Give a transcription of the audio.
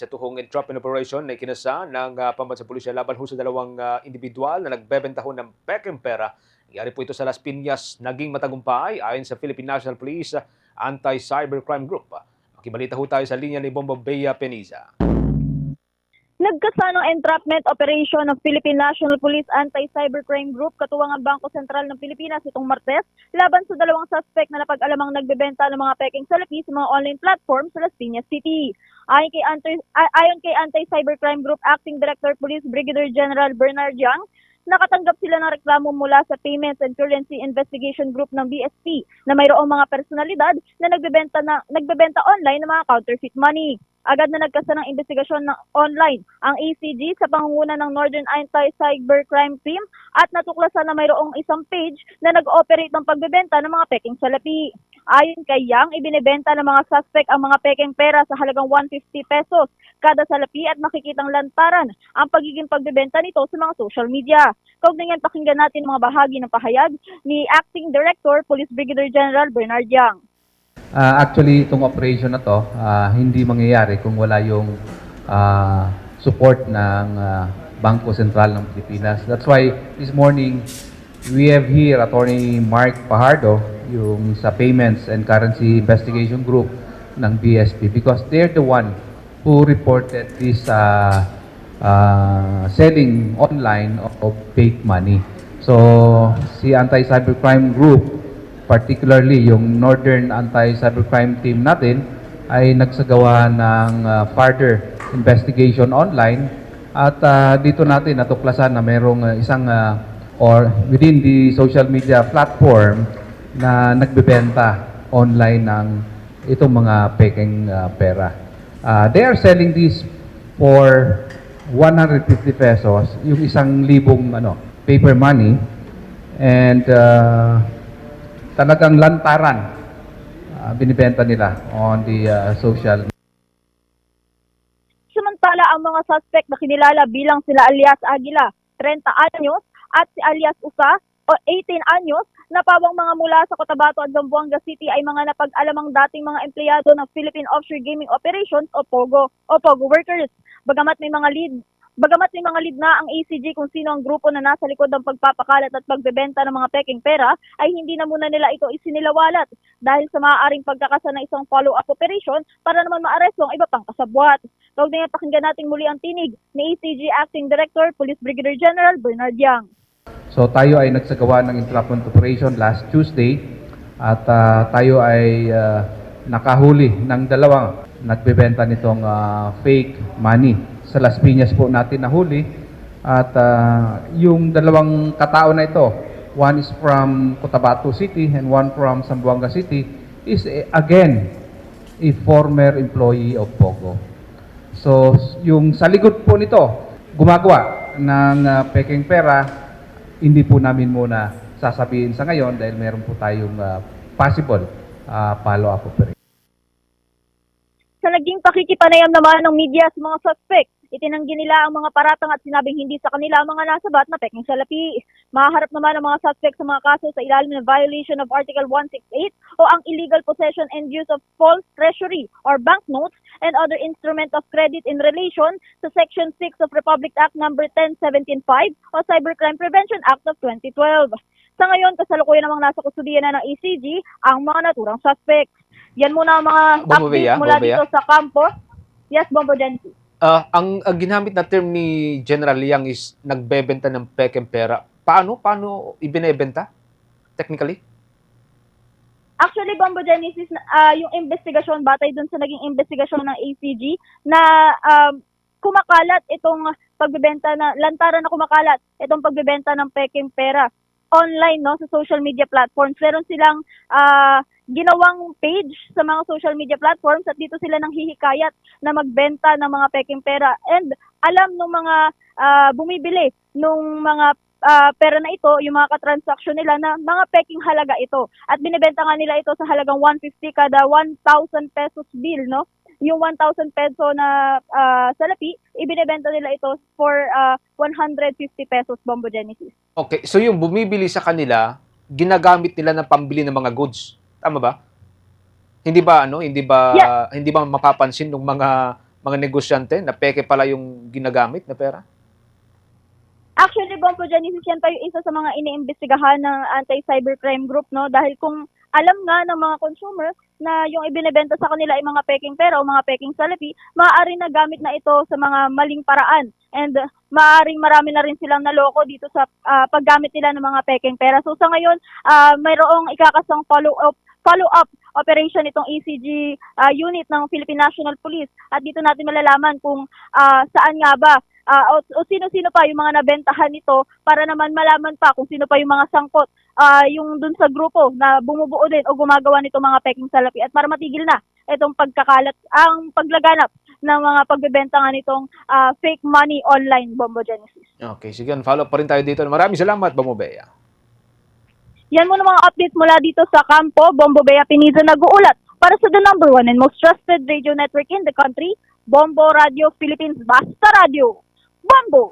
Sa tuhong entrapment operation na ikinasa ng pambansang pulisya laban ho sa dalawang individual na nagbebenta ho ng pekeng pera. Nangyari po ito sa Las Piñas, naging matagumpay ayon sa Philippine National Police Anti-Cybercrime Group. Makibalita ho tayo sa linya ni Bombo Bea Peniza. Nagkasanang entrapment operation ng Philippine National Police Anti-Cybercrime Group katuwang ang Bangko Sentral ng Pilipinas itong Martes laban sa dalawang suspect na napag-alamang nagbebenta ng mga peking salapi sa mga online platform sa Las Piñas City. Ayon kay Anti-Cybercrime Group Acting Director Police Brigadier General Bernard Yang, nakatanggap sila ng reklamo mula sa Payments and Currency Investigation Group ng BSP na mayroong mga personalidad na nagbebenta online ng mga counterfeit money. Agad na nagkasa ng investigasyon ng online ang ACG sa pangunguna ng Northern Anti-Cybercrime Team at natuklasan na mayroong isang page na nag-ooperate ng pagbebenta ng mga peking salapi. Ayon kay Yang, ibinebenta ng mga suspect ang mga peking pera sa halagang 150 pesos kada salapi at makikitang lantaran ang pagiging pagbebenta nito sa mga social media. Kaugnayan, pakinggan natin mga bahagi ng pahayag ni Acting Director Police Brigadier General Bernard Yang. Actually, itong operation na to, hindi mangyayari kung wala yung support ng Bangko Sentral ng Pilipinas. That's why this morning, we have here Attorney Mark Pajardo, yung sa Payments and Currency Investigation Group ng BSP, because they're the one who reported this selling online of fake money. So, si Anti-Cybercrime Group, particularly yung Northern Anti-Cybercrime Team natin, ay nagsagawa ng further investigation online at dito natin natuklasan na merong isang or within the social media platform na nagbebenta online ng itong mga peking pera. They are selling this for 150 pesos, yung 1,000 paper money, and talagang lantaran binibenta nila on the social. Samantala, ang mga suspect na kinilala bilang sila alias Aguila, 30 anyos, at si alias Usa, o 18 anyos, na pawang mga mula sa Cotabato at Zamboanga City ay mga napag-alamang dating mga empleyado ng Philippine Offshore Gaming Operations o POGO workers. Bagamat may mga lead na ang ACG kung sino ang grupo na nasa likod ng pagpapakalat at pagbebenta ng mga peking pera, ay hindi na muna nila ito isinilawalat dahil sa maaaring pagkakasa ng isang follow-up operation para naman maaresto ang iba pang kasabwat. Kaugnay, pakinggan natin muli ang tinig ni ACG Acting Director Police Brigadier General Bernard Yang. So tayo ay nagsagawa ng entrapment operation last Tuesday at tayo ay nakahuli ng dalawang nagbebenta nitong fake money. Sa Las Piñas po natin nahuli at yung dalawang katao na ito, one is from Cotabato City and one from Zamboanga City, is again a former employee of POGO. So yung sa likod po nito, gumagawa ng peking pera, hindi po namin muna sasabihin sa ngayon dahil meron po tayong possible follow-up operation. Sa naging pakikipanayam naman ng media sa mga suspect, itinanggi nila ang mga paratang at sinabing hindi sa kanila ang mga nasabat na peking salapi. Maharap naman ang mga suspect sa mga kaso sa ilalim ng violation of Article 168 o ang illegal possession and use of false treasury or banknotes and other instrument of credit in relation to Section 6 of Republic Act No. 10175 o Cybercrime Prevention Act of 2012. Sa ngayon, kasalukuyan namang nasa kustudiyan na ng ACG ang mga naturang suspects. Yan muna ang mga updates mula dito sa kampo. Yes, Bombo Jensi. Ang ginamit na term ni General Yang is nagbebenta ng pekeng pera. Paano ibinebenta? Technically? Actually, Bombo Genesis, yung investigasyon, batay dun sa naging investigasyon ng ACG, na kumakalat itong pagbebenta na, lantaran na kumakalat itong pagbebenta ng peking pera online, no, sa social media platforms. Meron silang ginawang page sa mga social media platforms at dito sila nang hihikayat na magbenta ng mga peking pera. And alam ng mga bumibili nung mga pera na ito, yung mga katransaksyon nila na mga peking halaga ito. At binibenta nga nila ito sa halagang 150 kada 1,000 pesos bill, no? Yung 1,000 peso na salapi, ibinebenta nila ito for 150 pesos, Bombo Genesis. Okay, so yung bumibili sa kanila, ginagamit nila ng pambili ng mga goods. Tama ba? Hindi ba Yeah. hindi ba mapapansin ng mga mga negosyante na peke pala yung ginagamit na pera? Actually, Bompo Genesis, yan pa yung isa sa mga iniimbestigahan ng anti-cybercrime group, no? Dahil kung alam nga ng mga consumer na yung ibinebenta sa kanila ay mga peking pera o mga peking salapi, maaari na gamit na ito sa mga maling paraan. And maaaring marami na rin silang naloko dito sa paggamit nila ng mga peking pera. So sa ngayon, mayroong ikakasang follow-up operation itong ECG unit ng Philippine National Police. At dito natin malalaman kung saan nga ba o sino-sino pa yung mga nabentahan nito para naman malaman pa kung sino pa yung mga sangkot yung dun sa grupo na bumubuo din o gumagawa nito mga peking salapi at para matigil na itong pagkakalat, ang paglaganap ng mga pagbebenta nga nitong fake money online, Bombo Genesis. Okay, sige, follow up pa rin tayo dito. Maraming salamat, Bombo Bea. Yan muna mga updates mula dito sa kampo, Bombo Bea Piniza nag-uulat para sa the number 1 and most trusted radio network in the country, Bombo Radio Philippines, Basta Radio. Bombo!